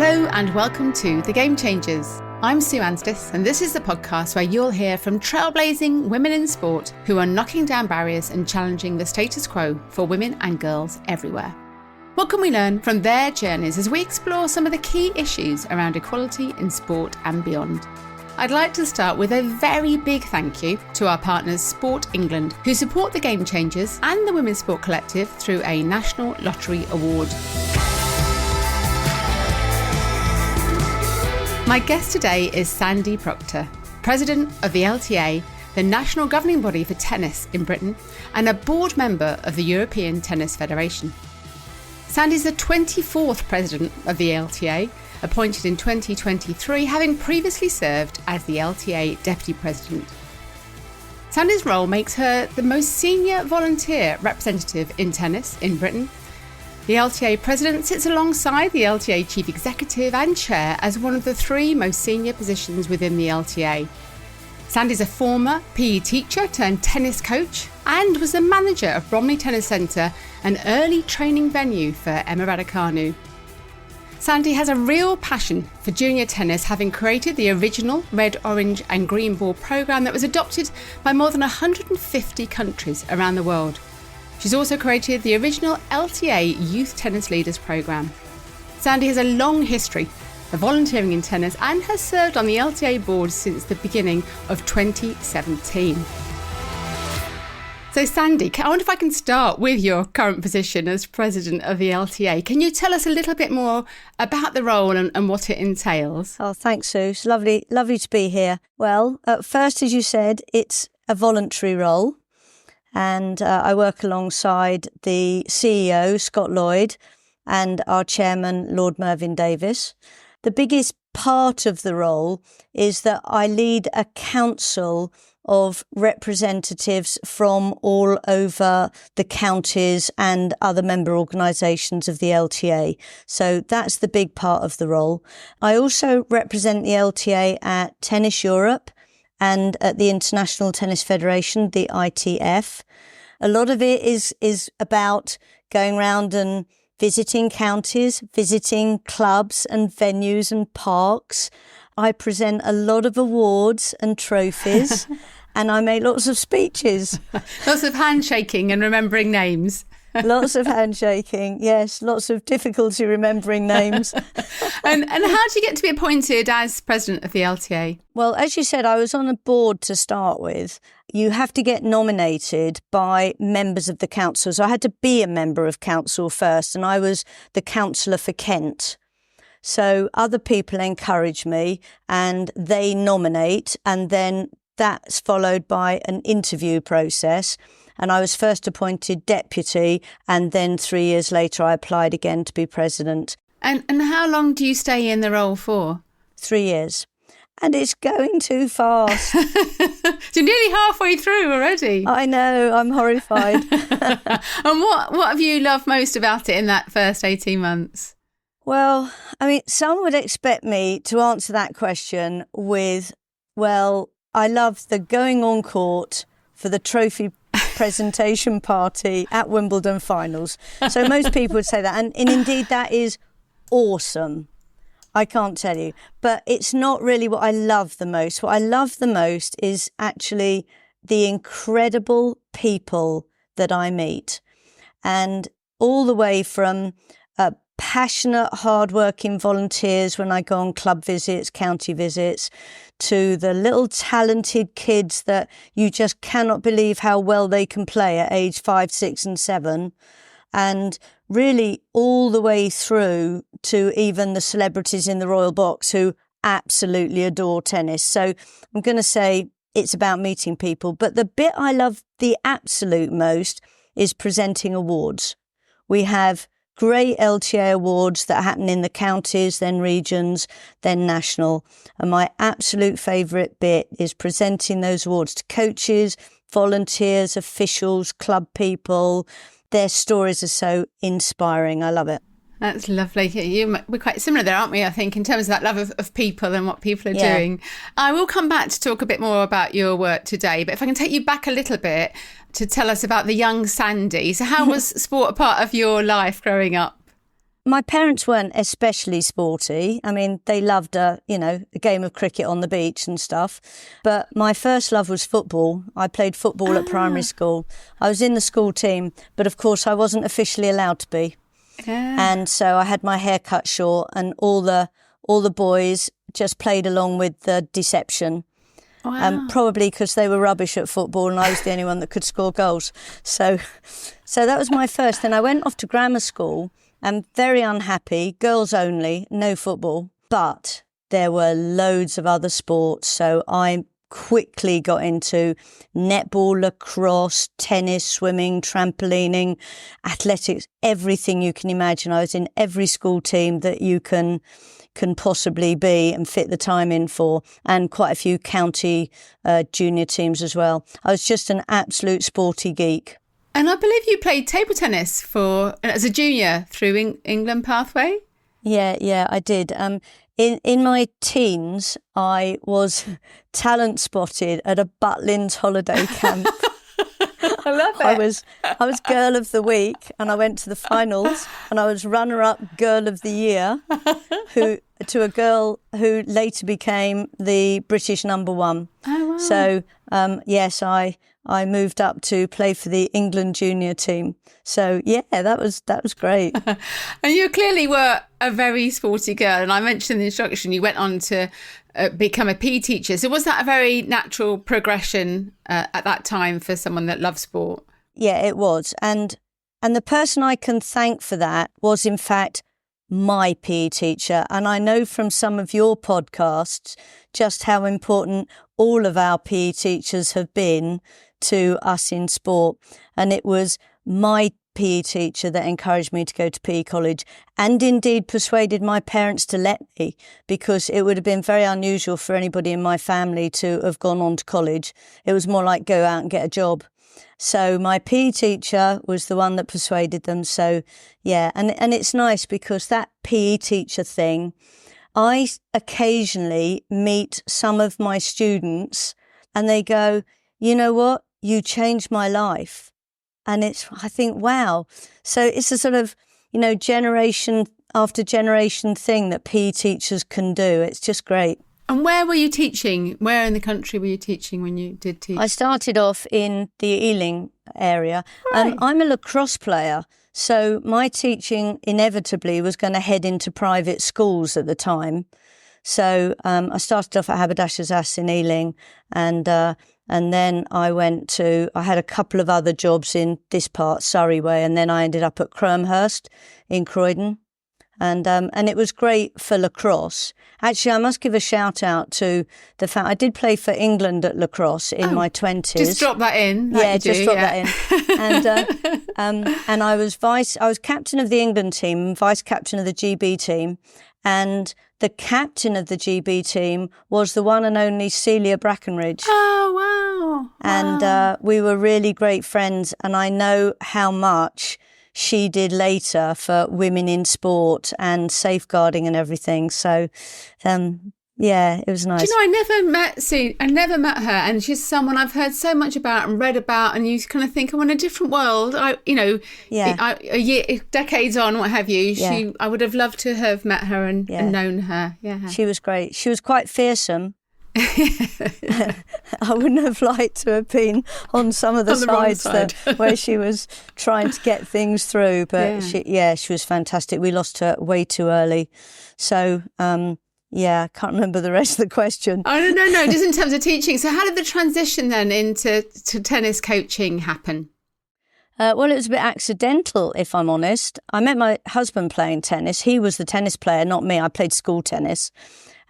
Hello and welcome to The Game Changers. I'm Sue Anstis, and this is the podcast where you'll hear from trailblazing women in sport who are knocking down barriers and challenging the status quo for women and girls everywhere. What can we learn from their journeys as we explore some of the key issues around equality in sport and beyond? I'd like to start with a very big thank you to our partners Sport England, who support The Game Changers and the Women's Sport Collective through a National Lottery Award. My guest today is Sandi Procter, President of the LTA, the national governing body for tennis in Britain, and a board member of the European Tennis Federation. Sandi is the 24th President of the LTA, appointed in 2023, having previously served as the LTA Deputy President. Sandi's role makes her the most senior volunteer representative in tennis in Britain. The LTA President sits alongside the LTA Chief Executive and Chair as one of the three most senior positions within the LTA. Sandi's a former PE teacher turned tennis coach and was the manager of Bromley Tennis Centre, an early training venue for Emma Raducanu. Sandi has a real passion for junior tennis, having created the original red, orange and green ball programme that was adopted by more than 150 countries around the world. She's also created the original LTA Youth Tennis Leaders Programme. Sandi has a long history of volunteering in tennis and has served on the LTA board since the beginning of 2017. So Sandi, I wonder if I can start with your current position as President of the LTA. Can you tell us a little bit more about the role and what it entails? Oh, thanks, Sue. It's lovely to be here. Well, at first, as you said, it's a voluntary role. And I work alongside the CEO, Scott Lloyd, and our chairman, Lord Mervyn Davis. The biggest part of the role is that I lead a council of representatives from all over the counties and other member organisations of the LTA. So that's the big part of the role. I also represent the LTA at Tennis Europe and at the International Tennis Federation, the ITF. A lot of it is about going around and visiting counties, visiting clubs and venues and parks. I present a lot of awards and trophies and I make lots of speeches. Lots of handshaking and remembering names. Lots of handshaking, yes, lots of difficulty remembering names. And how did you get to be appointed as President of the LTA? Well, as you said, I was on a board to start with. You have to get nominated by members of the council. So I had to be a member of council first, and I was the councillor for Kent. So other people encourage me and they nominate, and then that's followed by an interview process. And I was first appointed deputy, and then 3 years later I applied again to be president. And how long do you stay in the role for? 3 years. And it's going too fast. So nearly halfway through already. I know, I'm horrified. And what have you loved most about it in that first 18 months? Well, I mean, some would expect me to answer that question with, well, I love the going on court for the trophy presentation party at Wimbledon finals. So most people would say that. And indeed, that is awesome. I can't tell you. But it's not really what I love the most. What I love the most is actually the incredible people that I meet. And all the way from passionate, hard-working volunteers when I go on club visits, county visits, to the little talented kids that you just cannot believe how well they can play at age 5, 6 and 7. And really all the way through to even the celebrities in the Royal Box who absolutely adore tennis. So I'm going to say it's about meeting people. But the bit I love the absolute most is presenting awards. We have great LTA awards that happen in the counties, then regions, then national. And my absolute favourite bit is presenting those awards to coaches, volunteers, officials, club people. Their stories are so inspiring. I love it. That's lovely. We're quite similar there, aren't we, I think, in terms of that love of people and what people are doing. I will come back to talk a bit more about your work today, but if I can take you back a little bit to tell us about the young Sandi. So how was sport a part of your life growing up? my parents weren't especially sporty. I mean, they loved a game of cricket on the beach and stuff. But my first love was football. I played football at primary school. I was in the school team, but of course I wasn't officially allowed to be. Yeah. And so I had my hair cut short, and all the boys just played along with the deception. Wow. Probably because they were rubbish at football and I was the only one that could score goals. So that was my first. Then I went off to grammar school and very unhappy, girls only, no football. But there were loads of other sports. So I quickly got into netball, lacrosse, tennis, swimming, trampolining, athletics, everything you can imagine. I was in every school team that you can possibly be and fit the time in for, and quite a few county junior teams as well. I was just an absolute sporty geek. And I believe you played table tennis as a junior through England Pathway? Yeah, I did. In my teens, I was talent spotted at a Butlins holiday camp. I love it. I was girl of the week, and I went to the finals, and I was runner-up girl of the year to a girl who later became the British number one. Oh, wow. So, yes, I moved up to play for the England junior team. So, yeah, that was great. And you clearly were a very sporty girl. And I mentioned in the introduction you went on to become a PE teacher. So was that a very natural progression at that time for someone that loves sport? Yeah, it was. And the person I can thank for that was, in fact, my PE teacher. And I know from some of your podcasts just how important all of our PE teachers have been to us in sport. And it was my PE teacher that encouraged me to go to PE college, and indeed persuaded my parents to let me, because it would have been very unusual for anybody in my family to have gone on to college. It was more like go out and get a job. So my PE teacher was the one that persuaded them. So yeah, and it's nice because that PE teacher thing, I occasionally meet some of my students and they go, you know what, you changed my life. And I think, wow. So it's a sort of, generation after generation thing that PE teachers can do. It's just great. And where were you teaching? Where in the country were you teaching when you did teach? I started off in the Ealing area. Right. I'm a lacrosse player. So my teaching inevitably was going to head into private schools at the time. So I started off at Haberdashers' Ass in Ealing, and then I had a couple of other jobs in this part, Surrey way, and then I ended up at Cromhurst in Croydon. And it was great for lacrosse. Actually, I must give a shout out to the fact I did play for England at lacrosse in my 20s. Just drop that in. That in. And I was captain of the England team and vice captain of the GB team. And the captain of the GB team was the one and only Celia Brackenridge. Oh, wow. And we were really great friends. And I know how much she did later for women in sport and safeguarding and everything. So, yeah, it was nice. Do you know, I never met her, and she's someone I've heard so much about and read about, and you kind of think, I'm in a different world. Decades on, what have you. Yeah. I would have loved to have met her and known her. Yeah, she was great. She was quite fearsome. I wouldn't have liked to have been on some of the sides where she was trying to get things through, but she was fantastic. We lost her way too early, so I can't remember the rest of the question. Oh no, just in terms of teaching. So how did the transition then into tennis coaching happen? Well, it was a bit accidental, if I'm honest. I met my husband playing tennis. He was the tennis player, not me. I played school tennis.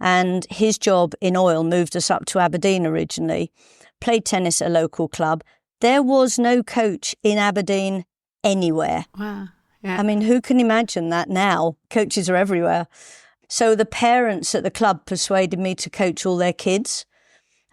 And his job in oil moved us up to Aberdeen originally. Played tennis at a local club. There was no coach in Aberdeen anywhere. Wow. Yeah. I mean, who can imagine that now? Coaches are everywhere. So the parents at the club persuaded me to coach all their kids.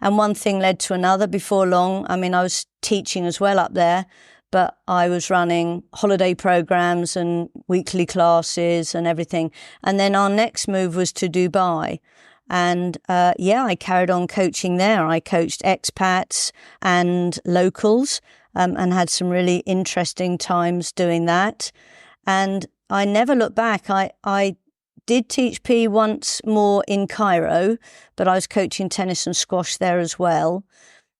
And one thing led to another. Before long, I mean, I was teaching as well up there, but I was running holiday programs and weekly classes and everything. And then our next move was to Dubai. And I carried on coaching there. I coached expats and locals and had some really interesting times doing that. And I never looked back. I did teach PE once more in Cairo, but I was coaching tennis and squash there as well.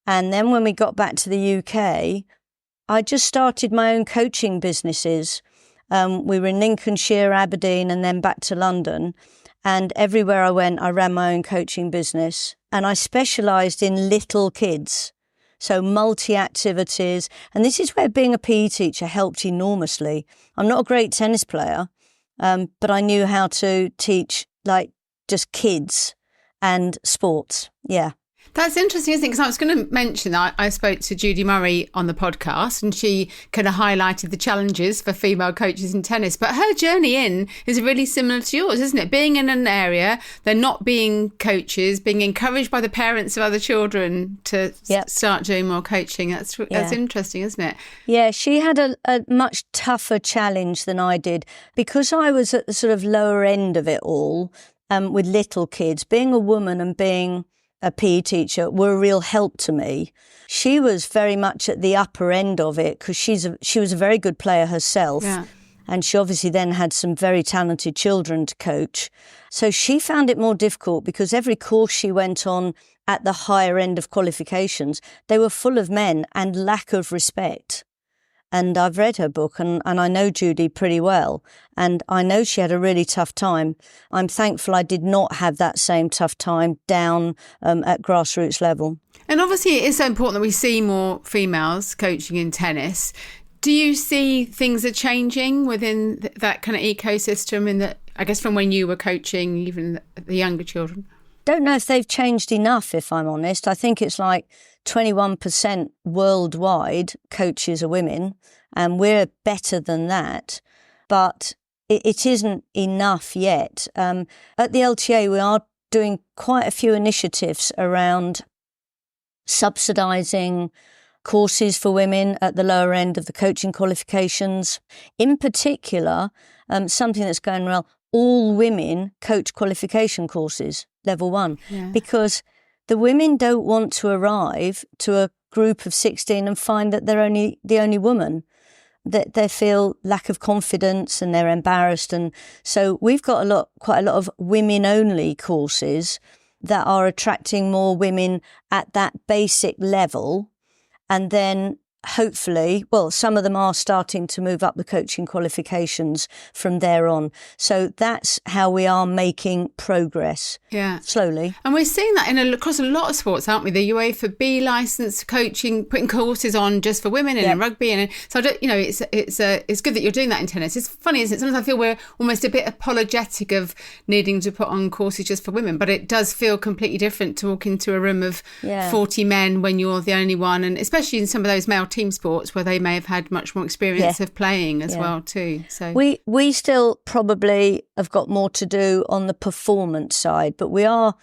And then when we got back to the UK, I just started my own coaching businesses. We were in Lincolnshire, Aberdeen, and then back to London. And everywhere I went, I ran my own coaching business. And I specialised in little kids, so multi-activities. And this is where being a PE teacher helped enormously. I'm not a great tennis player, but I knew how to teach like just kids and sports. Yeah. That's interesting, isn't it? Because I was going to mention, I spoke to Judy Murray on the podcast and she kind of highlighted the challenges for female coaches in tennis. But her journey in is really similar to yours, isn't it? Being in an area, they're not being coaches, being encouraged by the parents of other children to start doing more coaching. That's interesting, isn't it? Yeah, she had a much tougher challenge than I did. Because I was at the sort of lower end of it all, with little kids, being a woman and being a PE teacher were a real help to me. She was very much at the upper end of it because she was a very good player herself. Yeah. And she obviously then had some very talented children to coach. So she found it more difficult because every course she went on at the higher end of qualifications, they were full of men and lack of respect. And I've read her book and I know Judy pretty well. And I know she had a really tough time. I'm thankful I did not have that same tough time down at grassroots level. And obviously it is so important that we see more females coaching in tennis. Do you see things are changing within that kind of ecosystem in that, I guess, from when you were coaching even the younger children? Don't know if they've changed enough, if I'm honest. I think it's like 21% worldwide coaches are women, and we're better than that. But it isn't enough yet. At the LTA, we are doing quite a few initiatives around subsidising courses for women at the lower end of the coaching qualifications. In particular, something that's going well, all women coach qualification courses, level 1, because the women don't want to arrive to a group of 16 and find that they're the only woman. That they feel lack of confidence and they're embarrassed. And so we've got quite a lot of women-only courses that are attracting more women at that basic level. And then hopefully, well, some of them are starting to move up the coaching qualifications from there on. So that's how we are making progress. Yeah. Slowly. And we're seeing that across a lot of sports, aren't we? The UEFA B licence coaching, putting courses on just for women and in rugby. And so, it's good that you're doing that in tennis. It's funny, isn't it? Sometimes I feel we're almost a bit apologetic of needing to put on courses just for women, but it does feel completely different to walk into a room of 40 men when you're the only one. And especially in some of those male team sports where they may have had much more experience of playing as well too. So we still probably have got more to do on the performance side, but we are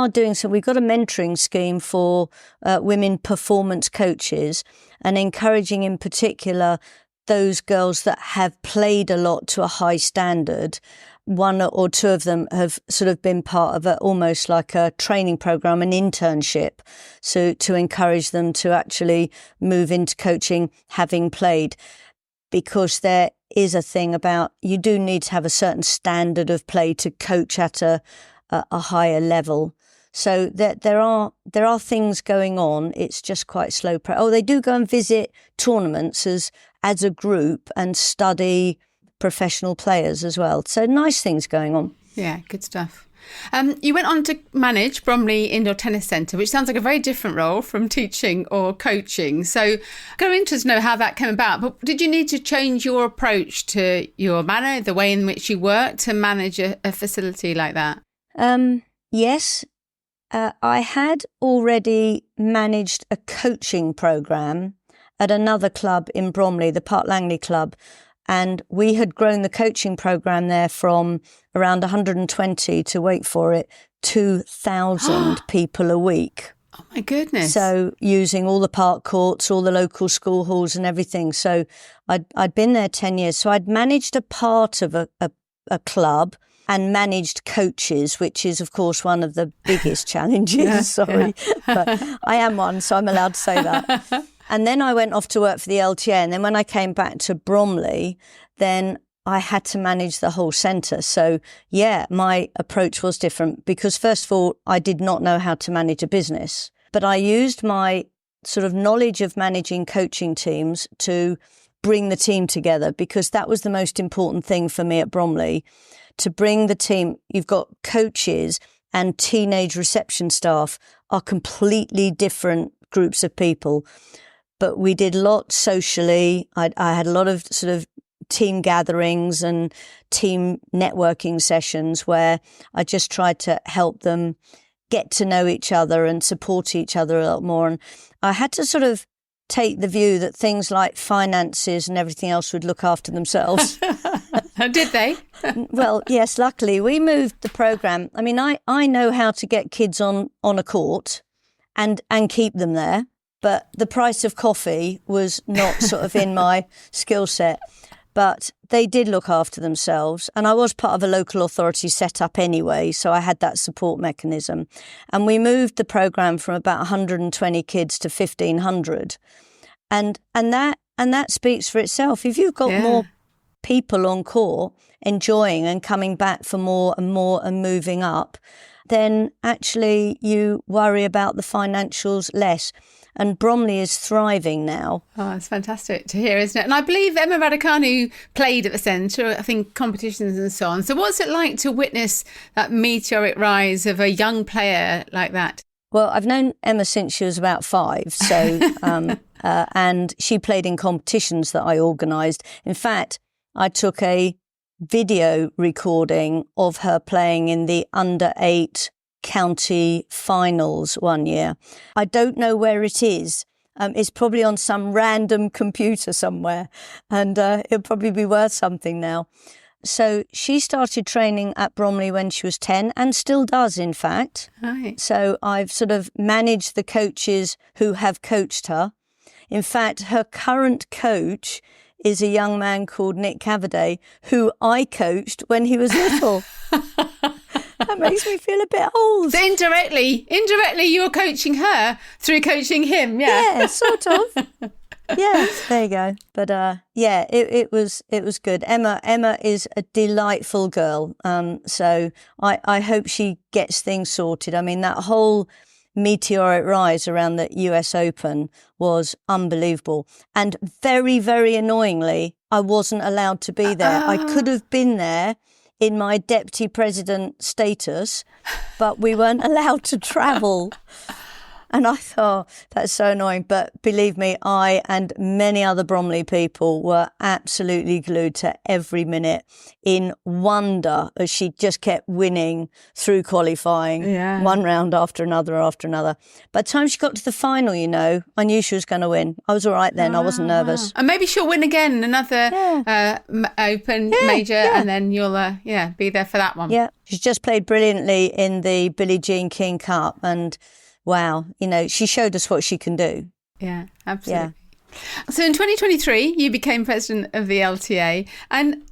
doing so. We've got a mentoring scheme for women performance coaches and encouraging in particular those girls that have played a lot to a high standard. One or two of them have sort of been part of almost like a training program, an internship, so to encourage them to actually move into coaching having played, because there is a thing about you do need to have a certain standard of play to coach at a higher level. So there are things going on. It's just quite slow. They do go and visit tournaments as a group and study professional players as well. So nice things going on. Yeah, good stuff. You went on to manage Bromley Indoor Tennis Centre, which sounds like a very different role from teaching or coaching. So I'm kind of interested to know how that came about. But did you need to change your approach to your manner, the way in which you work to manage a facility like that? Yes. I had already managed a coaching programme at another club in Bromley, the Park Langley Club. And we had grown the coaching programme there from around 120 to, wait for it, 2,000 people a week. Oh, my goodness. So using all the park courts, all the local school halls and everything. So I'd been there 10 years. So I'd managed a part of a club and managed coaches, which is, of course, one of the biggest challenges. But I am one, so I'm allowed to say that. And then I went off to work for the LTA. And then when I came back to Bromley, then I had to manage the whole centre. So, yeah, my approach was different because, first of all, I did not know how to manage a business. But I used my sort of knowledge of managing coaching teams to bring the team together, because that was the most important thing for me at Bromley, to bring the team. You've got coaches and teenage reception staff are completely different groups of people. But we did lots socially. I had a lot of sort of team gatherings and team networking sessions where I just tried to help them get to know each other and support each other a lot more. And I had to sort of take the view that things like finances and everything else would look after themselves. Did they? Well, yes, luckily we moved the programme. I mean, I know how to get kids on a court and keep them there, but the price of coffee was not sort of in my skill set. But they did look after themselves. And I was part of a local authority set up anyway, so I had that support mechanism. And we moved the programme from about 120 kids to 1,500. And that speaks for itself. If you've got more people on court enjoying and coming back for more and more and moving up, then actually you worry about the financials less. And Bromley is thriving now. Oh, it's fantastic to hear, isn't it? And I believe Emma Raducanu played at the centre, I think competitions and so on. So what's it like to witness that meteoric rise of a young player like that? Well, I've known Emma since she was about 5, so and she played in competitions that I organised. In fact, I took a video recording of her playing in the under-8 county finals one year. I don't know where it is. It's probably on some random computer somewhere, and it'll probably be worth something now. So she started training at Bromley when she was 10 and still does, in fact. Right. So I've sort of managed the coaches who have coached her. In fact, her current coach is a young man called Nick Cavaday, who I coached when he was little. That makes me feel a bit old. So indirectly, you're coaching her through coaching him, yeah? Yeah, sort of. Yeah, there you go. But it was good. Emma is a delightful girl. So I hope she gets things sorted. I mean, that whole meteoric rise around the US Open was unbelievable. And very, very annoyingly, I wasn't allowed to be there. I could have been there in my deputy president status, but we weren't allowed to travel. And I thought, that's so annoying. But believe me, I and many other Bromley people were absolutely glued to every minute in wonder as she just kept winning through qualifying, one round after another. By the time she got to the final, I knew she was going to win. I was all right then. I wasn't nervous. And maybe she'll win again, another Open major, and then you'll be there for that one. Yeah, she's just played brilliantly in the Billie Jean King Cup, and wow, she showed us what she can do. Yeah, absolutely. Yeah. So in 2023, you became president of the LTA, and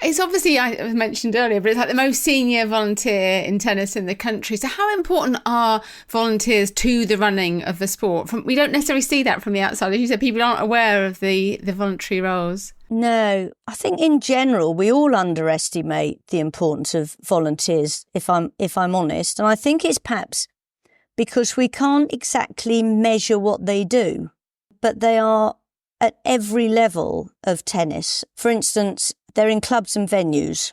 it's obviously, I mentioned earlier, but it's like the most senior volunteer in tennis in the country. So how important are volunteers to the running of the sport? We don't necessarily see that from the outside. As you said, people aren't aware of the voluntary roles. No, I think in general, we all underestimate the importance of volunteers, if I'm honest. And I think it's perhaps because we can't exactly measure what they do, but they are at every level of tennis. For instance, they're in clubs and venues.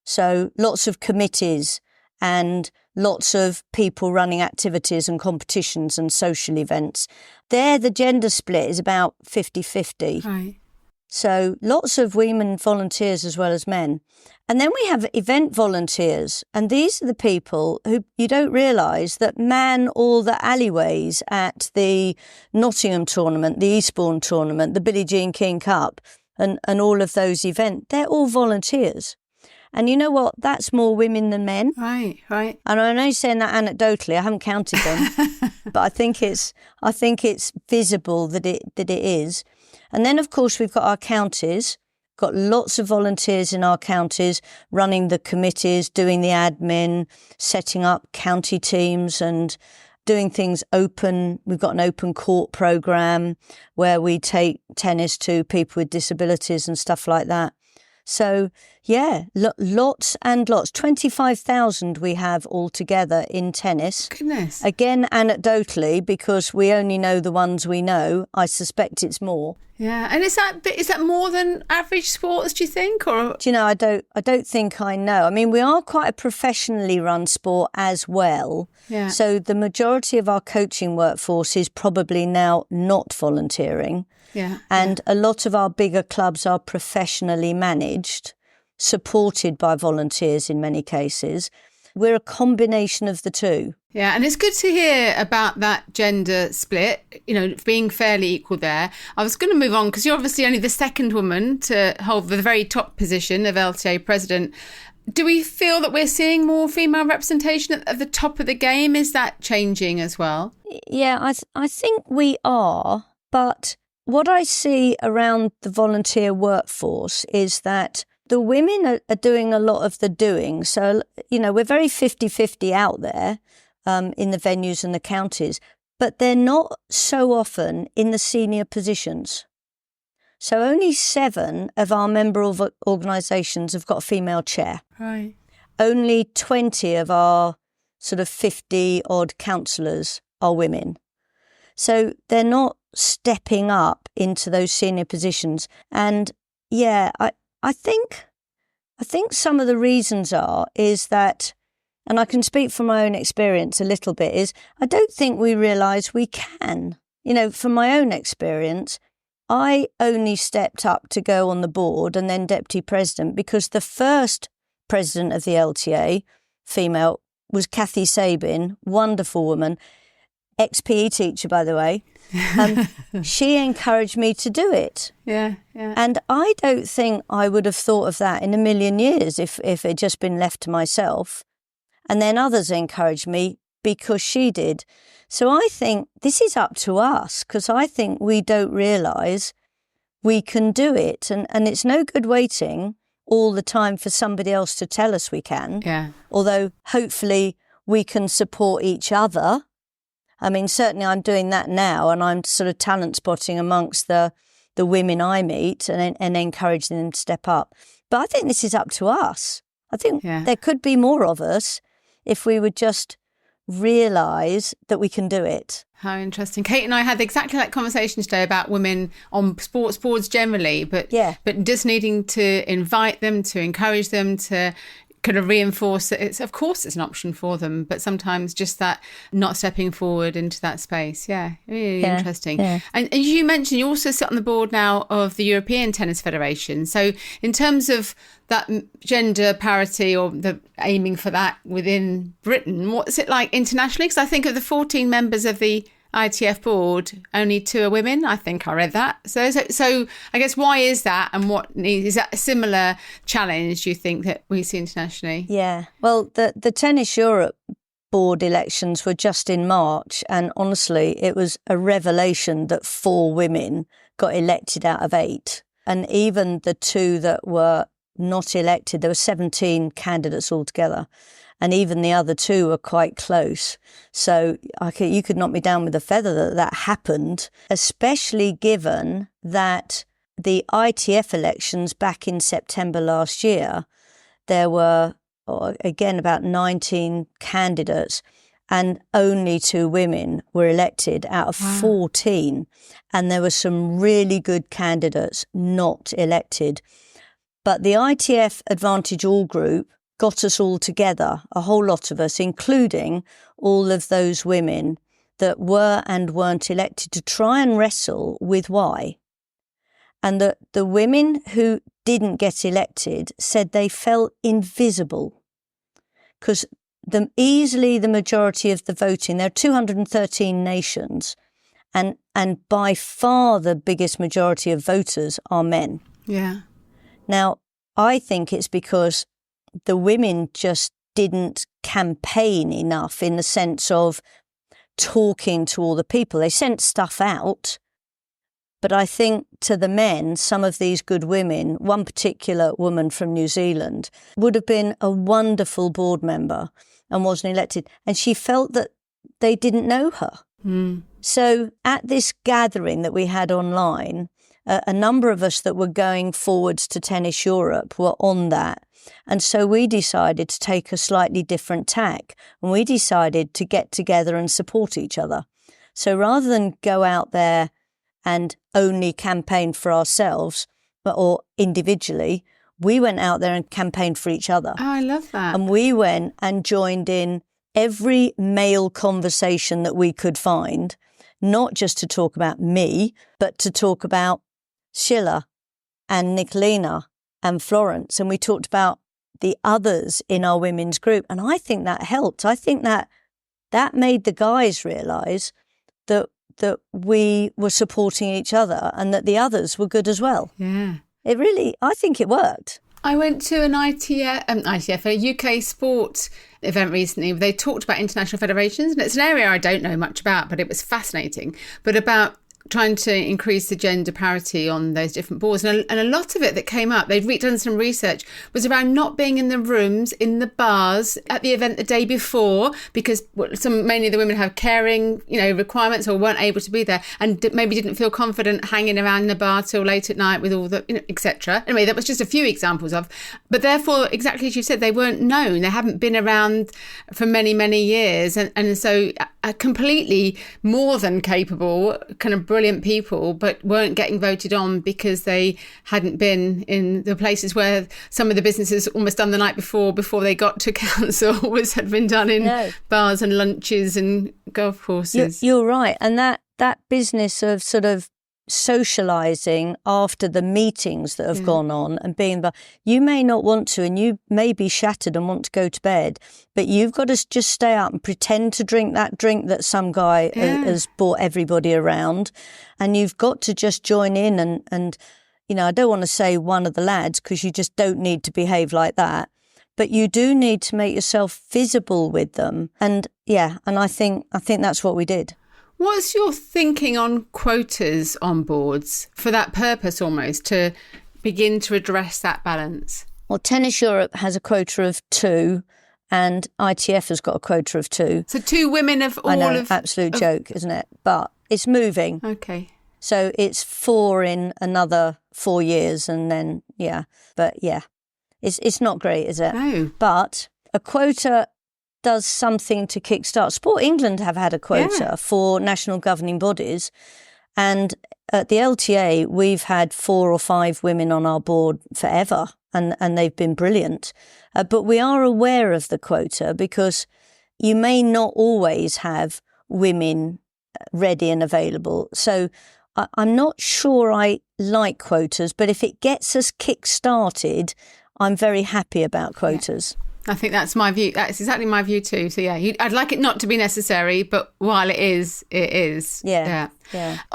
So lots of committees and lots of people running activities and competitions and social events. There, the gender split is about 50-50. Right. So lots of women volunteers as well as men. And then we have event volunteers. And these are the people who you don't realise that man all the alleyways at the Nottingham tournament, the Eastbourne tournament, the Billie Jean King Cup, and all of those events. They're all volunteers. And you know what? That's more women than men. Right. And I'm only saying that anecdotally. I haven't counted them. But I think it's visible that it is. And then, of course, we've got our counties, got lots of volunteers in our counties running the committees, doing the admin, setting up county teams and doing things open. We've got an open court programme where we take tennis to people with disabilities and stuff like that. So, yeah, lots and lots. 25,000 we have altogether in tennis. Goodness. Again, anecdotally, because we only know the ones we know. I suspect it's more. Yeah, and is that more than average sports, do you think? Or do you know, I don't think I know. I mean, we are quite a professionally run sport as well. Yeah. So the majority of our coaching workforce is probably now not volunteering. Yeah. And a lot of our bigger clubs are professionally managed, supported by volunteers in many cases. We're a combination of the two. Yeah, and it's good to hear about that gender split, being fairly equal there. I was going to move on because you're obviously only the second woman to hold the very top position of LTA president. Do we feel that we're seeing more female representation at the top of the game? Is that changing as well? Yeah, I think we are. But what I see around the volunteer workforce is that the women are doing a lot of the doing. So, we're very 50-50 out there in the venues and the counties, but they're not so often in the senior positions. So only 7 of our member organisations have got a female chair. Right. Only 20 of our sort of 50-odd councillors are women. So they're not stepping up into those senior positions. And yeah, I think some of the reasons is that, and I can speak from my own experience a little bit, is I don't think we realise we can. From my own experience, I only stepped up to go on the board and then deputy president because the first president of the LTA, female, was Catie Sabin, wonderful woman, ex-PE teacher, by the way. She encouraged me to do it. Yeah, yeah. And I don't think I would have thought of that in a million years if it had just been left to myself. And then others encouraged me because she did. So I think this is up to us because I think we don't realise we can do it. And it's no good waiting all the time for somebody else to tell us we can. Yeah. Although hopefully we can support each other. I mean, certainly I'm doing that now and I'm sort of talent spotting amongst the women I meet and encouraging them to step up. But I think this is up to us. I think there could be more of us if we would just realise that we can do it. How interesting. Kate and I had exactly that conversation today about women on sports boards generally, but just needing to invite them, to encourage them, to kind of reinforce that it's an option for them, but sometimes just that not stepping forward into that space. Yeah, really interesting. Yeah. And you mentioned you also sit on the board now of the European Tennis Federation. So in terms of that gender parity or the aiming for that within Britain, what's it like internationally? Because I think of the 14 members of the ITF board, only 2 are women. I think I read that. So I guess why is that, and is that a similar challenge, do you think, that we see internationally? Yeah, well, the Tennis Europe board elections were just in March, and honestly, it was a revelation that 4 women got elected out of 8. And even the 2 that were not elected, there were 17 candidates altogether. And even the other 2 were quite close. So you could knock me down with a feather that happened, especially given that the ITF elections back in September last year, there were, again, about 19 candidates and only 2 women were elected out of 14. And there were some really good candidates not elected. But the ITF Advantage All group got us all together, a whole lot of us, including all of those women that were and weren't elected, to try and wrestle with why. And the women who didn't get elected said they felt invisible because easily the majority of the voting, there are 213 nations, and by far the biggest majority of voters are men. Yeah. Now, I think it's because the women just didn't campaign enough in the sense of talking to all the people. They sent stuff out, but I think to the men, some of these good women, one particular woman from New Zealand, would have been a wonderful board member and wasn't elected. And she felt that they didn't know her. Mm. So at this gathering that we had online, a number of us that were going forwards to Tennis Europe were on that. And so we decided to take a slightly different tack, and we decided to get together and support each other. So rather than go out there and only campaign for ourselves or individually, we went out there and campaigned for each other. Oh, I love that. And we went and joined in every male conversation that we could find, not just to talk about me, but to talk about Sheila and Nicolina and Florence. And we talked about the others in our women's group. And I think that helped. I think that made the guys realise that we were supporting each other and that the others were good as well. Yeah. I think it worked. I went to an ITF, a UK sport event recently where they talked about international federations, and it's an area I don't know much about, but it was fascinating. But about trying to increase the gender parity on those different boards. And a lot of it that came up, they'd done some research, was around not being in the rooms, in the bars at the event the day before, because many of the women have caring, requirements or weren't able to be there and maybe didn't feel confident hanging around in the bar till late at night with all the, etc. Anyway, that was just a few examples of. But therefore, exactly as you said, they weren't known. They haven't been around for many, many years. And so completely more than capable, kind of brilliant people, but weren't getting voted on because they hadn't been in the places where some of the businesses almost done the night before they got to council had been done in bars and lunches and golf courses. You're right. And that business of sort of socialising after the meetings that have gone on and being, you may not want to, and you may be shattered and want to go to bed, but you've got to just stay up and pretend to drink that drink that some guy has brought everybody around, and you've got to just join in and I don't want to say one of the lads, because you just don't need to behave like that, but you do need to make yourself visible with them. And I think that's what we did. What's your thinking on quotas on boards for that purpose, almost to begin to address that balance? Well, Tennis Europe has a quota of 2 and ITF has got a quota of 2. So 2 women of all I know, absolute joke, isn't it? But it's moving. Okay. So it's 4 in another 4 years and then, it's not great, is it? No. But a quota does something to kickstart. Sport England have had a quota for national governing bodies, and at the LTA we've had 4 or 5 women on our board forever, and they've been brilliant. But we are aware of the quota because you may not always have women ready and available. So I'm not sure I like quotas, but if it gets us kick-started, I'm very happy about quotas. Yeah. I think that's my view. That's exactly my view too. So I'd like it not to be necessary, but while it is, it is. Yeah.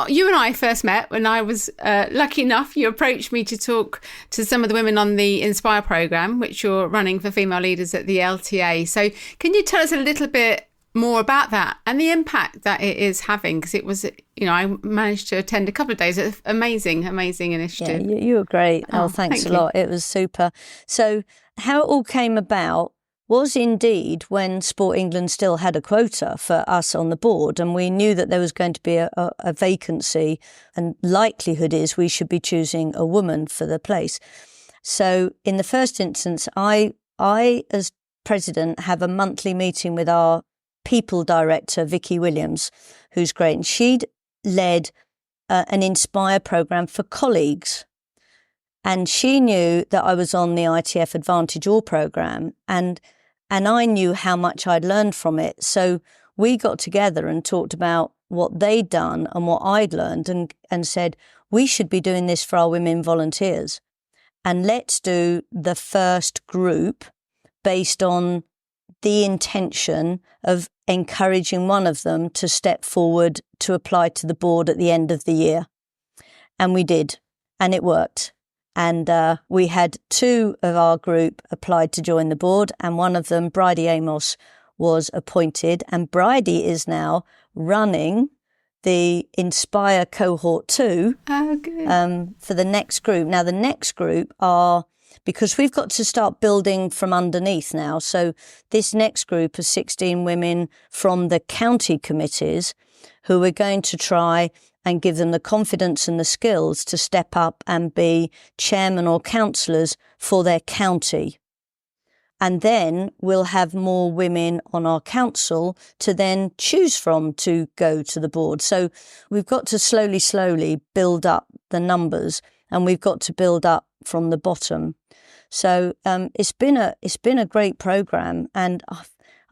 You and I first met when I was lucky enough. You approached me to talk to some of the women on the Inspire programme, which you're running for female leaders at the LTA. So can you tell us a little bit more about that and the impact that it is having? Because it was, I managed to attend a couple of days. It's amazing initiative. Yeah, you were great. Oh, thanks a lot. It was super. So how it all came about was indeed when Sport England still had a quota for us on the board, and we knew that there was going to be a vacancy, and likelihood is we should be choosing a woman for the place. So in the first instance, I as president have a monthly meeting with our people director, Vicky Williams, who's great, and she'd led an Inspire programme for colleagues. And she knew that I was on the ITF Advantage All programme, and I knew how much I'd learned from it. So we got together and talked about what they'd done and what I'd learned, and said, we should be doing this for our women volunteers. And let's do the first group based on the intention of encouraging one of them to step forward to apply to the board at the end of the year. And we did, and it worked. And we had 2 of our group applied to join the board, and one of them, Bridie Amos, was appointed. And Bridie is now running the Inspire Cohort 2 for the next group. Now, the next group are, because we've got to start building from underneath now. So this next group is 16 women from the county committees who we're going to try and give them the confidence and the skills to step up and be chairman or councillors for their county. And then we'll have more women on our council to then choose from to go to the board. So we've got to slowly build up the numbers, and we've got to build up from the bottom. So it's been a great programme, and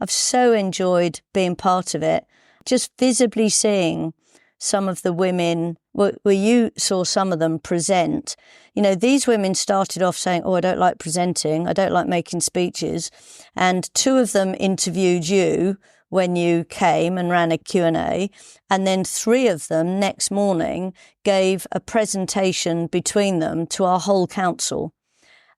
I've so enjoyed being part of it. Just visibly seeing some of the women, where you saw some of them present. You know, these women started off saying, I don't like presenting, I don't like making speeches. And 2 of them interviewed you when you came and ran a Q&A. And then 3 of them next morning gave a presentation between them to our whole council.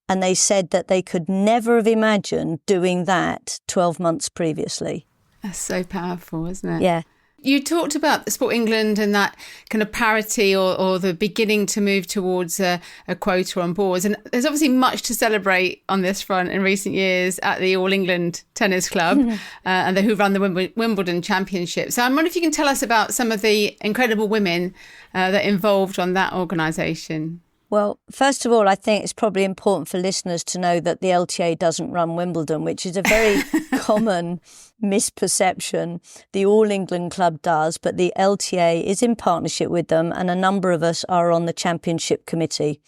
And they said that they could never have imagined doing that 12 months previously. That's so powerful, isn't it? Yeah. You talked about Sport England and that kind of parity or the beginning to move towards a quota on boards. And there's obviously much to celebrate on this front in recent years at the All England Tennis Club and who run the Wimbledon Championship. So I'm wondering if you can tell us about some of the incredible women that are involved on that organisation. Well, first of all, I think it's probably important for listeners to know that the LTA doesn't run Wimbledon, which is a very common misperception. The All England Club does, but the LTA is in partnership with them, and a number of us are on the championship committee.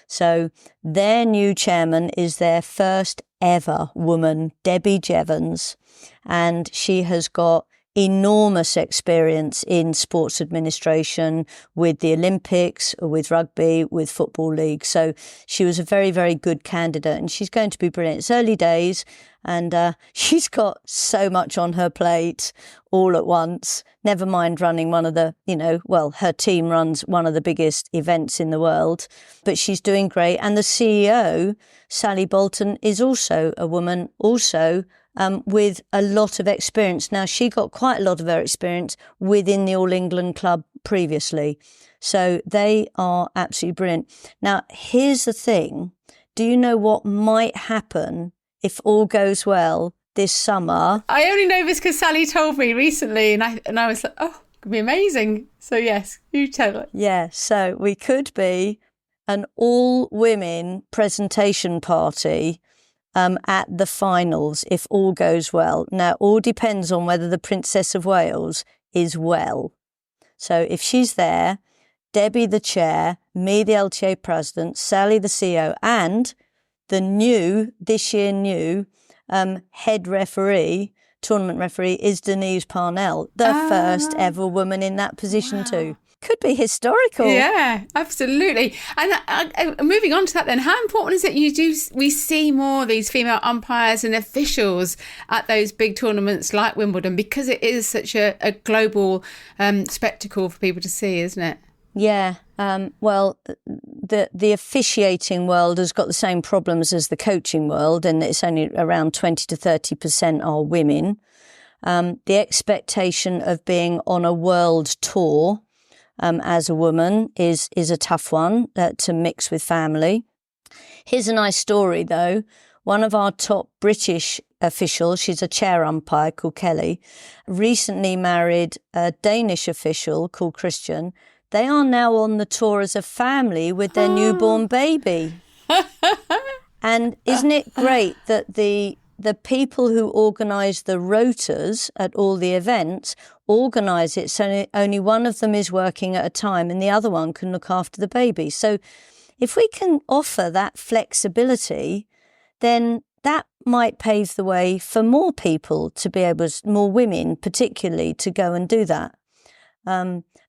So their new chairman is their first ever woman, Debbie Jevons, and she has got enormous experience in sports administration with the Olympics, with rugby, with Football League. So she was a very, very good candidate, and she's going to be brilliant. It's early days, and she's got so much on her plate all at once. Never mind running one of the, her team runs one of the biggest events in the world, but she's doing great. And the CEO, Sally Bolton, is also a woman, with a lot of experience. Now, she got quite a lot of her experience within the All England Club previously. So they are absolutely brilliant. Now, here's the thing. Do you know what might happen if all goes well this summer? I only know this because Sally told me recently, and I was like, oh, it could be amazing. So yes, you tell it. Yeah, so we could be an all-women presentation party at the finals, if all goes well. Now, all depends on whether the Princess of Wales is well. So if she's there, Debbie the chair, me the LTA president, Sally the CEO, and the this year new head referee, tournament referee, is Denise Parnell, the first ever woman in that position too. Could be historical. Yeah, absolutely. And moving on to that then, how important is it we see more of these female umpires and officials at those big tournaments like Wimbledon, because it is such a global spectacle for people to see, isn't it? Yeah. Well, the officiating world has got the same problems as the coaching world, and it's only around 20 to 30% are women. The expectation of being on a world tour as a woman is a tough one to mix with family. Here's a nice story, though. One of our top British officials, she's a chair umpire called Kelly, recently married a Danish official called Christian. They are now on the tour as a family with their newborn baby. And isn't it great that the people who organise the rotas at all the events organise it so only one of them is working at a time and the other one can look after the baby. So if we can offer that flexibility, then that might pave the way for more people to be able to, more women particularly, to go and do that.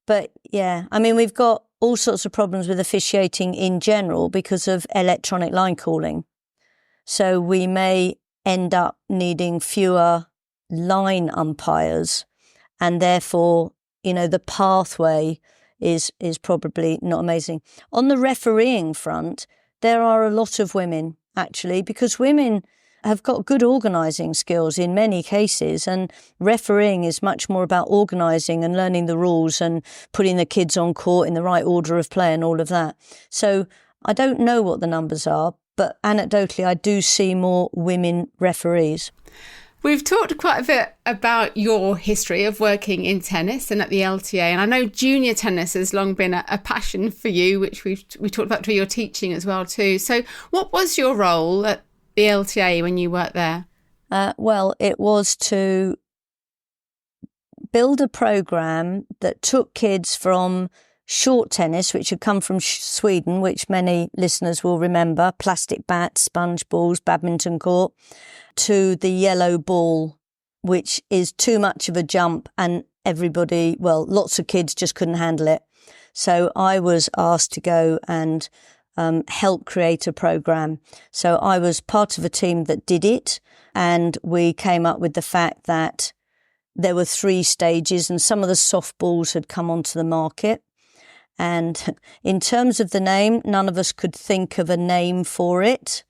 But yeah, I mean, we've got all sorts of problems with officiating in general because of electronic line calling. So we may end up needing fewer line umpires, and therefore, the pathway is probably not amazing. On the refereeing front, there are a lot of women, actually, because women have got good organising skills in many cases, and refereeing is much more about organising and learning the rules and putting the kids on court in the right order of play and all of that. So I don't know what the numbers are, but anecdotally I do see more women referees. We've talked quite a bit about your history of working in tennis and at the LTA, and I know junior tennis has long been a passion for you, which we talked about through your teaching as well too. So what was your role at the LTA when you worked there? Well, it was to build a program that took kids from short tennis, which had come from Sweden, which many listeners will remember, plastic bats, sponge balls, badminton court, to the yellow ball, which is too much of a jump, and lots of kids just couldn't handle it. So I was asked to go and help create a program. So I was part of a team that did it, and we came up with the fact that there were 3 stages, and some of the soft balls had come onto the market. And in terms of the name, none of us could think of a name for it.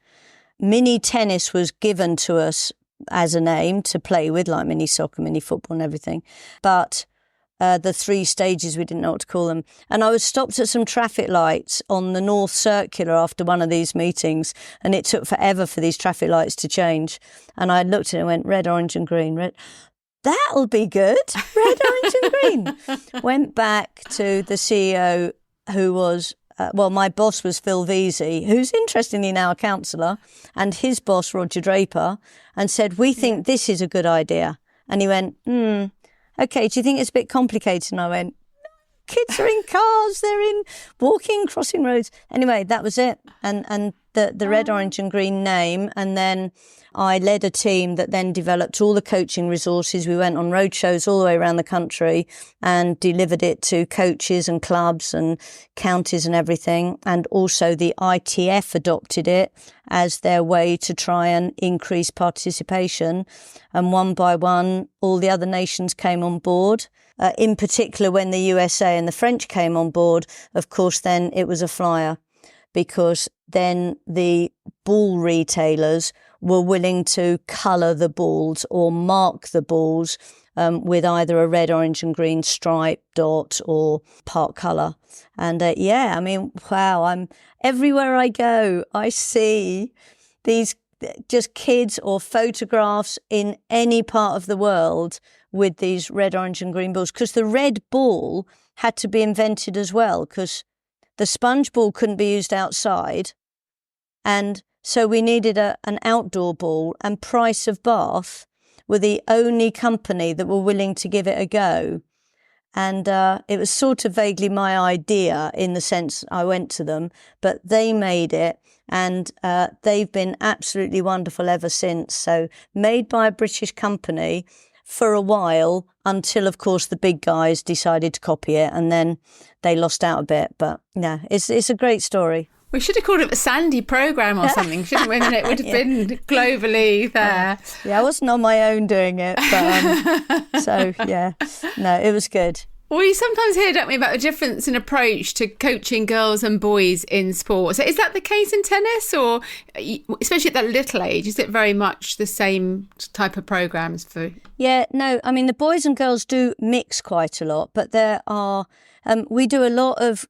Mini tennis was given to us as a name to play with, like mini soccer, mini football and everything. But the 3 stages, we didn't know what to call them. And I was stopped at some traffic lights on the North Circular after one of these meetings, and it took forever for these traffic lights to change. And I looked at it and went, red, orange and green. Red. That'll be good. Red, orange and green. Went back to the CEO, who was, my boss was Phil Veazey, who's interestingly now a counsellor, and his boss, Roger Draper, and said, we think this is a good idea. And he went, okay, do you think it's a bit complicated? And I went, kids are in cars, they're in walking, crossing roads. Anyway, that was it. And the red, orange and green name. And then I led a team that then developed all the coaching resources. We went on road shows all the way around the country and delivered it to coaches and clubs and counties and everything. And also the ITF adopted it as their way to try and increase participation. And one by one, all the other nations came on board. In particular, when the USA and the French came on board, of course, then it was a flyer, because then the ball retailers were willing to colour the balls or mark the balls with either a red, orange and green stripe, dot or part colour. And wow, I'm everywhere I go, I see these just kids or photographs in any part of the world with these red, orange and green balls, because the red ball had to be invented as well, because the sponge ball couldn't be used outside. And so we needed an outdoor ball, and Price of Bath were the only company that were willing to give it a go. And it was sort of vaguely my idea, in the sense I went to them, but they made it, and they've been absolutely wonderful ever since. So made by a British company for a while, until, of course, the big guys decided to copy it, and then they lost out a bit. But yeah, it's a great story. We should have called it the Sandi programme or something, shouldn't we? And it would have been globally there. Yeah, I wasn't on my own doing it, but so yeah, no, it was good. We sometimes hear, don't we, about the difference in approach to coaching girls and boys in sport. So is that the case in tennis, or especially at that little age, is it very much the same type of programmes for? Yeah, no, I mean, the boys and girls do mix quite a lot, but there are, we do a lot of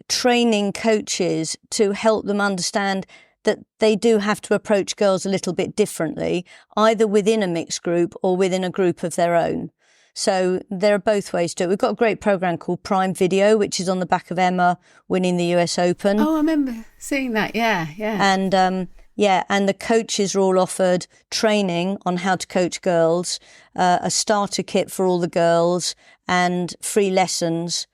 training coaches to help them understand that they do have to approach girls a little bit differently, either within a mixed group or within a group of their own. So there are both ways to do it. We've got a great programme called Prime Video, which is on the back of Emma winning the US Open. Oh, I remember seeing that. Yeah. And and the coaches are all offered training on how to coach girls, a starter kit for all the girls, and free lessons.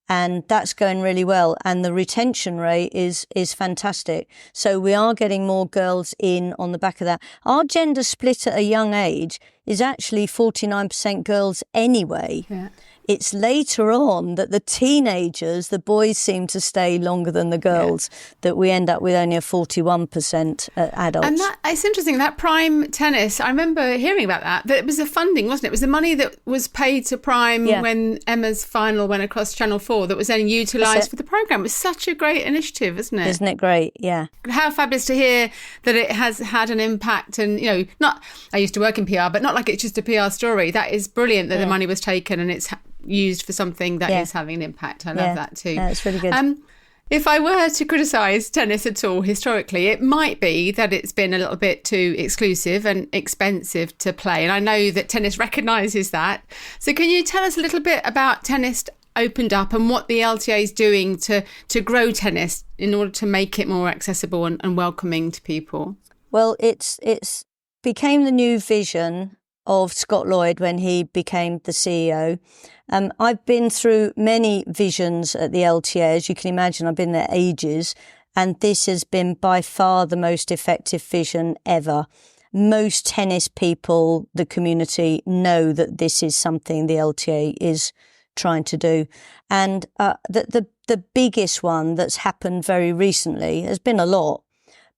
And that's going really well. And the retention rate is fantastic. So we are getting more girls in on the back of that. Our gender split at a young age is actually 49% girls anyway. Yeah. It's later on that the teenagers, the boys seem to stay longer than the girls, that we end up with only a 41% adults. And it's interesting, that Prime Tennis, I remember hearing about that it was the funding, wasn't it? It was the money that was paid to Prime when Emma's final went across Channel 4 that was then utilised for the programme. It was such a great initiative, isn't it? Isn't it great? Yeah. How fabulous to hear that it has had an impact, and, I used to work in PR, but not like it's just a PR story. That is brilliant that the money was taken and it's used for something that is having an impact. I love that too. Yeah, it's really good. If I were to criticise tennis at all historically, it might be that it's been a little bit too exclusive and expensive to play. And I know that tennis recognises that. So can you tell us a little bit about Tennis Opened Up and what the LTA is doing to grow tennis in order to make it more accessible and welcoming to people? Well, it's became the new vision of Scott Lloyd when he became the CEO. I've been through many visions at the LTA. As you can imagine, I've been there ages, and this has been by far the most effective vision ever. Most tennis people, the community, know that this is something the LTA is trying to do. And the biggest one that's happened very recently, has been a lot,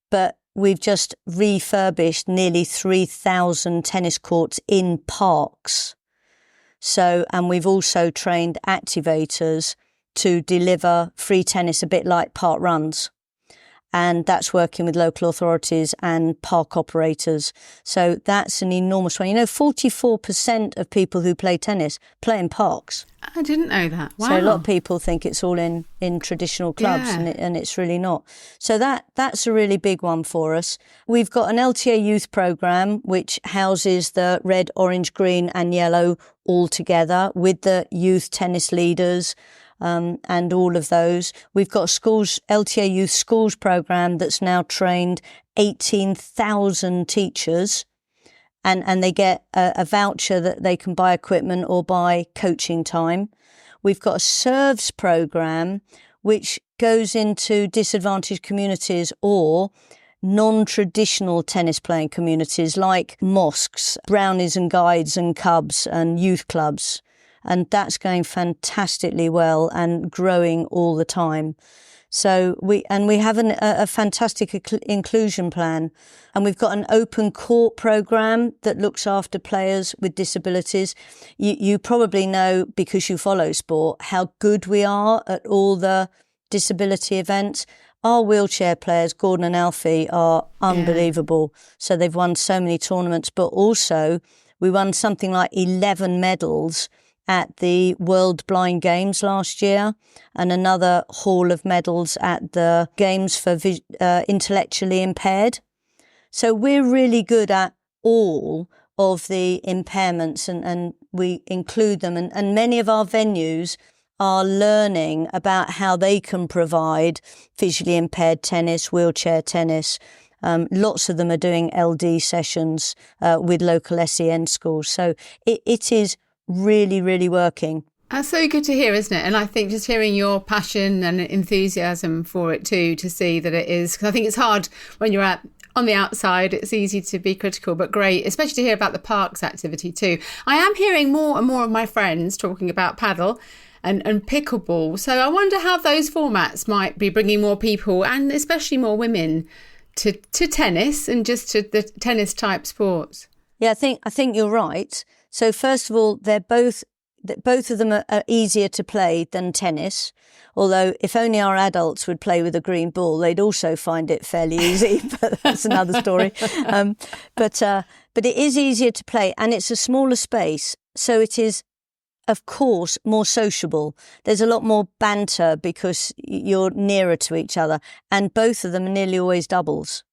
but we've just refurbished nearly 3,000 tennis courts in parks. So, and we've also trained activators to deliver free tennis a bit like park runs. And that's working with local authorities and park operators. So that's an enormous one. 44% of people who play tennis play in parks. I didn't know that. Wow. So a lot of people think it's all in traditional clubs, Yeah. and it's really not. So that's a really big one for us. We've got an LTA youth programme which houses the red, orange, green and yellow all together with the youth tennis leaders. And all of those. We've got a LTA Youth Schools programme that's now trained 18,000 teachers, and they get a voucher that they can buy equipment or buy coaching time. We've got a Serves programme which goes into disadvantaged communities or non-traditional tennis playing communities like mosques, brownies and guides and cubs and youth clubs. And that's going fantastically well and growing all the time. So we have a fantastic inclusion plan, and we've got an open court program that looks after players with disabilities. You probably know, because you follow sport, how good we are at all the disability events. Our wheelchair players, Gordon and Alfie, are unbelievable. Yeah. So they've won so many tournaments, but also we won something like 11 medals at the World Blind Games last year, and another haul of medals at the Games for intellectually impaired. So we're really good at all of the impairments, and we include them. And many of our venues are learning about how they can provide visually impaired tennis, wheelchair tennis. Lots of them are doing LD sessions with local SEN schools. So it is really, really working. That's so good to hear, isn't it? And I think just hearing your passion and enthusiasm for it too, to see that it is, because I think it's hard when you're on the outside, it's easy to be critical, but great, especially to hear about the parks activity too. I am hearing more and more of my friends talking about paddle and pickleball. So I wonder how those formats might be bringing more people, and especially more women, to tennis and just to the tennis type sports. Yeah, I think you're right. So first of all, both of them are easier to play than tennis. Although if only our adults would play with a green ball, they'd also find it fairly easy. But that's another story. But it is easier to play, and it's a smaller space, so it is, of course, more sociable. There's a lot more banter because you're nearer to each other, and both of them are nearly always doubles.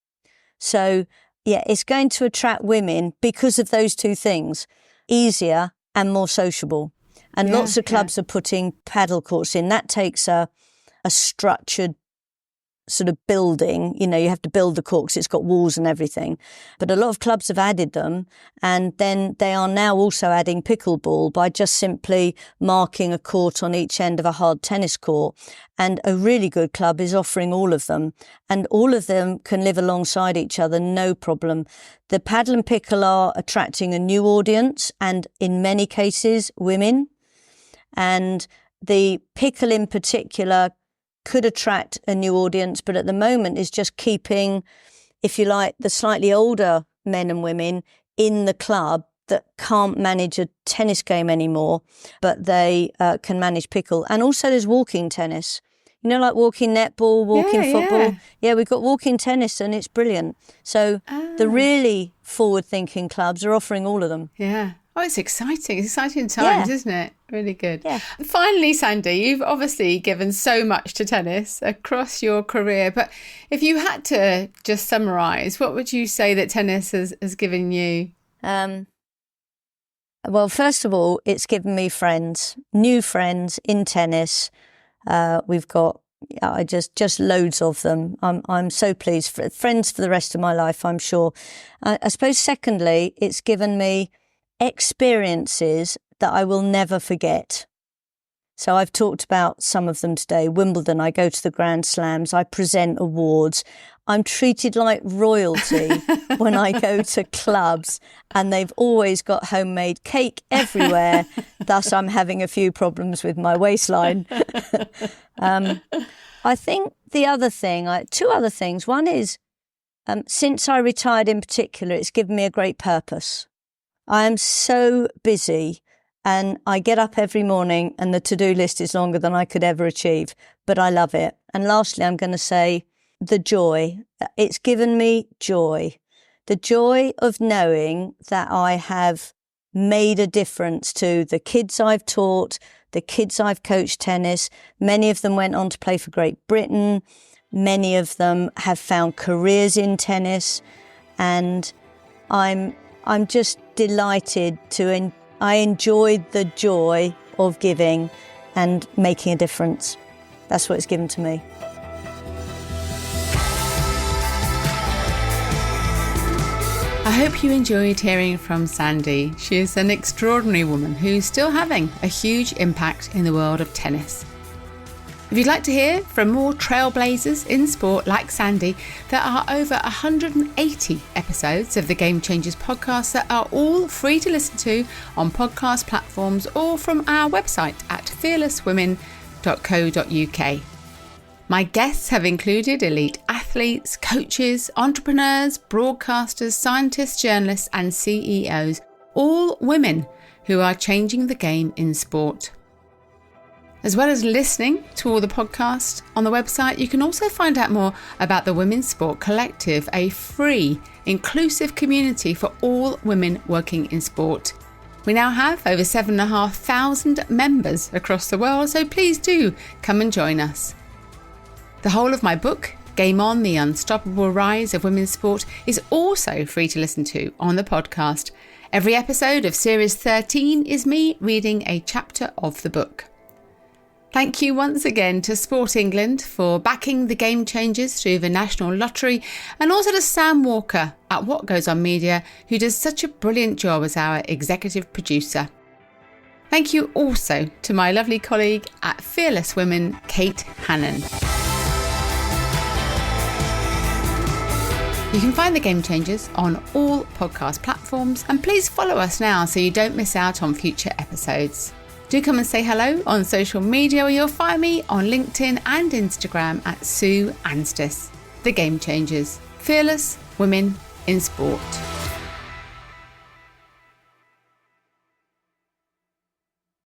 So yeah, it's going to attract women because of those two things. Easier and more sociable. And lots of clubs are putting paddle courts in. That takes a structured sort of building. You have to build the court because it's got walls and everything. But a lot of clubs have added them, and then they are now also adding pickleball by just simply marking a court on each end of a hard tennis court. And a really good club is offering all of them, and all of them can live alongside each other, no problem. The paddle and pickle are attracting a new audience, and in many cases, women. And the pickle in particular could attract a new audience, but at the moment is just keeping, if you like, the slightly older men and women in the club that can't manage a tennis game anymore, but they can manage pickle. And also there's walking tennis, like walking netball, walking football. Yeah, we've got walking tennis, and it's brilliant. So the really forward-thinking clubs are offering all of them. Yeah. Oh, it's exciting. It's exciting times, isn't it? Really good. Yeah. Finally, Sandi, you've obviously given so much to tennis across your career. But if you had to just summarise, what would you say that tennis has given you? Well, first of all, it's given me friends, new friends in tennis. We've got just loads of them. I'm so pleased. Friends for the rest of my life, I'm sure. I suppose secondly, it's given me experiences that I will never forget. So I've talked about some of them today. Wimbledon, I go to the Grand Slams, I present awards. I'm treated like royalty when I go to clubs, and they've always got homemade cake everywhere. Thus, I'm having a few problems with my waistline. I think the other thing, two other things. One is, since I retired in particular, it's given me a great purpose. I am so busy and I get up every morning and the to-do list is longer than I could ever achieve, but I love it. And lastly, I'm going to say the joy. It's given me joy. The joy of knowing that I have made a difference to the kids I've taught, the kids I've coached tennis. Many of them went on to play for Great Britain. Many of them have found careers in tennis. And I'm just delighted I enjoyed the joy of giving and making a difference. That's what it's given to me. I hope you enjoyed hearing from Sandi. She is an extraordinary woman who's still having a huge impact in the world of tennis. If you'd like to hear from more trailblazers in sport like Sandi, there are over 180 episodes of the Game Changers podcast that are all free to listen to on podcast platforms or from our website at fearlesswomen.co.uk. My guests have included elite athletes, coaches, entrepreneurs, broadcasters, scientists, journalists and CEOs, all women who are changing the game in sport. As well as listening to all the podcasts on the website, you can also find out more about the Women's Sport Collective, a free, inclusive community for all women working in sport. We now have over 7,500 members across the world, so please do come and join us. The whole of my book, Game On, The Unstoppable Rise of Women's Sport, is also free to listen to on the podcast. Every episode of Series 13 is me reading a chapter of the book. Thank you once again to Sport England for backing the Game Changers through the National Lottery, and also to Sam Walker at What Goes On Media, who does such a brilliant job as our executive producer. Thank you also to my lovely colleague at Fearless Women, Kate Hannon. You can find the Game Changers on all podcast platforms, and please follow us now so you don't miss out on future episodes. Do come and say hello on social media, or you'll find me on LinkedIn and Instagram at Sue Anstis. The Game Changers, fearless women in sport.